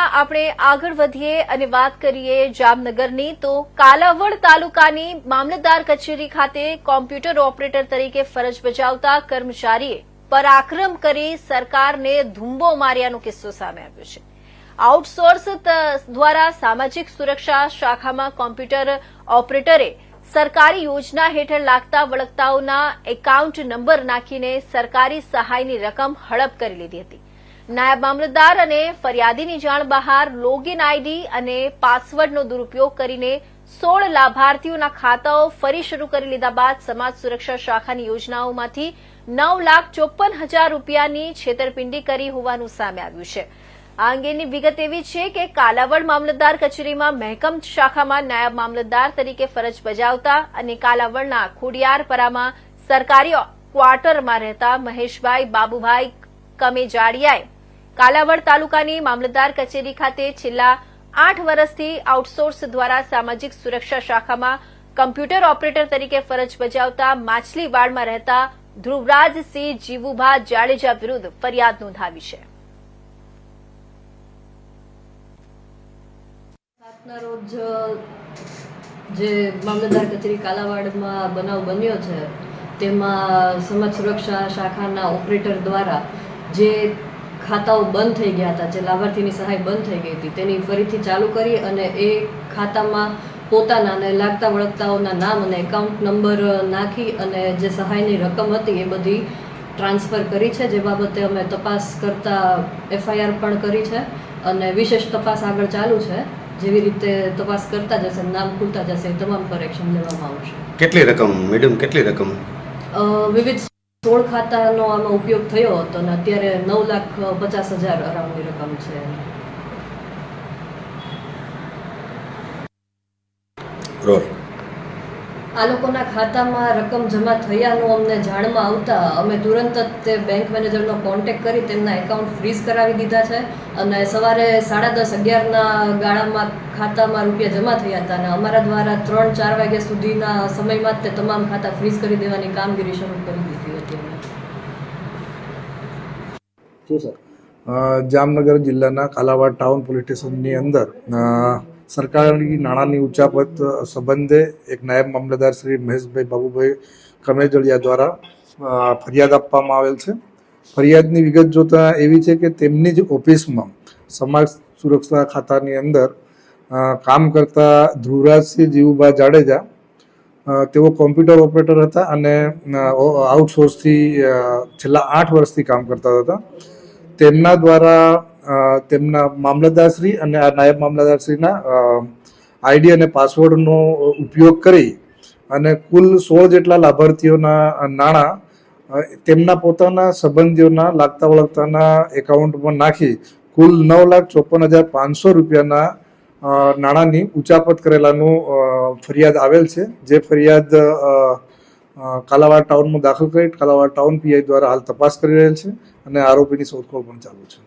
આપણે આગળ વધીએ અને વાત કરીએ જામનગરની તો કાલાવડ તાલુકાની મામલતદાર કચેરી ખાતે કોમ્પ્યુટર ઓપરેટર તરીકે ફરજ બજાવતા કર્મચારીએ પરાક્રમ કરી સરકારને ધુંબો માર્યાનો કિસ્સો સામે આવ્યો છે। આઉટસોર્સ દ્વારા સામાજિક સુરક્ષા શાખામાં કોમ્પ્યુટર ઓપરેટરે સરકારી યોજના હેઠળ લાગતા વળગતાઓના એકાઉન્ટ નંબર નાખીને સરકારી સહાયની રકમ હડપ કરી લીધી હતી। નાયબ મામલતદાર અને ફરિયાદીની જાણ બહાર લોગિન આઈડી અને પાસવર્ડનો દુરુપયોગ કરીને 16 લાભાર્થીઓના ખાતાઓ ફરી શરૂ કરી લીધા બાદ સમાજ સુરક્ષા શાખાની યોજનાઓમાંથી 9,54,000 રૂપિયાની છેતરપિંડી કરી હોવાનું સામે આવ્યું છે। આ અંગેની વિગત એવી છે કે કાલાવડ મામલતદાર કચેરીમાં મહેકમ શાખામાં નાયબ મામલતદાર તરીકે ફરજ બજાવતા અને કાલાવડના ખોડિયારપરામાં સરકારી ક્વાર્ટરમાં રહેતા મહેશભાઈ બાબુભાઈ કમેજાડિયાએ કાલાવડ તાલુકાની મામલતદાર કચેરી ખાતે છેલ્લા 8 વર્ષથી આઉટસોર્સ દ્વારા સામાજિક સુરક્ષા શાખામાં કમ્પ્યુટર ઓપરેટર તરીકે ફરજ બજાવતા માછલીવાડમાં રહેતા ધ્રુવરાજસિંહ જીવુભા જાડેજા વિરુદ્ધ ફરિયાદ નોંધાવી છે। ના રોજ જે મામલતદાર કચેરી કાલાવાડમાં બનાવ બન્યો છે તેમાં સમાજ સુરક્ષા શાખાના ઓપરેટર દ્વારા જે ખાતાઓ બંધ થઈ ગયા હતા, જે લાભાર્થીની સહાય બંધ થઈ ગઈ હતી તેની ફરીથી ચાલુ કરી અને એ ખાતામાં પોતાના અને લાગતા વળગતાઓના નામ અને એકાઉન્ટ નંબર નાખી અને જે સહાયની રકમ હતી એ બધી ટ્રાન્સફર કરી છે, જે બાબતે અમે તપાસ કરતા FIR પણ કરી છે અને વિશેષ તપાસ આગળ ચાલુ છે। જેવી રીતે તપાસ કરતા જશે, નામ ખુલતા જશે, તમામ પર એક્શન લેવામાં આવશે। કેટલી રકમ મેડમ, કેટલી રકમ? વિવિધ 16 ખાતાનો આમાં ઉપયોગ થયો હતો અને અત્યારે 9,50,000 અરાઉન્ડની રકમ છે। આ લોકોના ખાતામાં રકમ જમા થયાનું અમને જાણમાં આવતા અમે તુરંત જ તે બેંક મેનેજરનો કોન્ટેક્ટ કરી તેમના એકાઉન્ટ ફ્રીઝ કરાવી દીધા છે અને સવારે 10:30-11ના ગાળામાં ખાતામાં રૂપિયા જમા થયા હતા અને અમારા દ્વારા 3-4 વાગ્યા સુધીના સમયમાં જ તે તમામ ખાતા ફ્રીઝ કરી દેવાની કામગીરી શરૂ કરી દીધી હતી। જામનગર જિલ્લાના કાલાવાડ ટાઉન પોલીસ સ્ટેશનની અંદર સરકારી નાણાંની ઉચાપત સંબંધે એક નાયબ મામલતદાર શ્રી મહેશભાઈ બાબુભાઈ કમેજડિયા દ્વારા ફરિયાદ આપવામાં આવેલ છે। ફરિયાદની વિગત જોતા એવી છે કે તેમની જ ઓફિસમાં સમાજ સુરક્ષા ખાતાની અંદર કામ કરતા ધ્રુવરાજસિંહ જીવુભા જાડેજા તેઓ કોમ્પ્યુટર ઓપરેટર હતા અને આઉટસોર્સથી છેલ્લા 8 વર્ષથી કામ કરતા હતા। તેમના દ્વારા તેમના મામલતદારશ્રી અને આ નાયબ મામલતદારશ્રીના આઈડી અને પાસવર્ડનો ઉપયોગ કરી અને કુલ 16 જેટલા લાભાર્થીઓના નાણાં તેમના પોતાના સંબંધીઓના લાગતા વળગતાના એકાઉન્ટમાં નાખી કુલ 9,54,500 રૂપિયાના નાણાંની ઉચાપત કરેલાનું ફરિયાદ આવેલ છે, જે ફરિયાદ કાલાવાડ ટાઉનમાં દાખલ કરી કાલાવાડ ટાઉન PI દ્વારા હાલ તપાસ કરી રહેલ છે અને આરોપીની શોધખોળ પણ ચાલુ છે।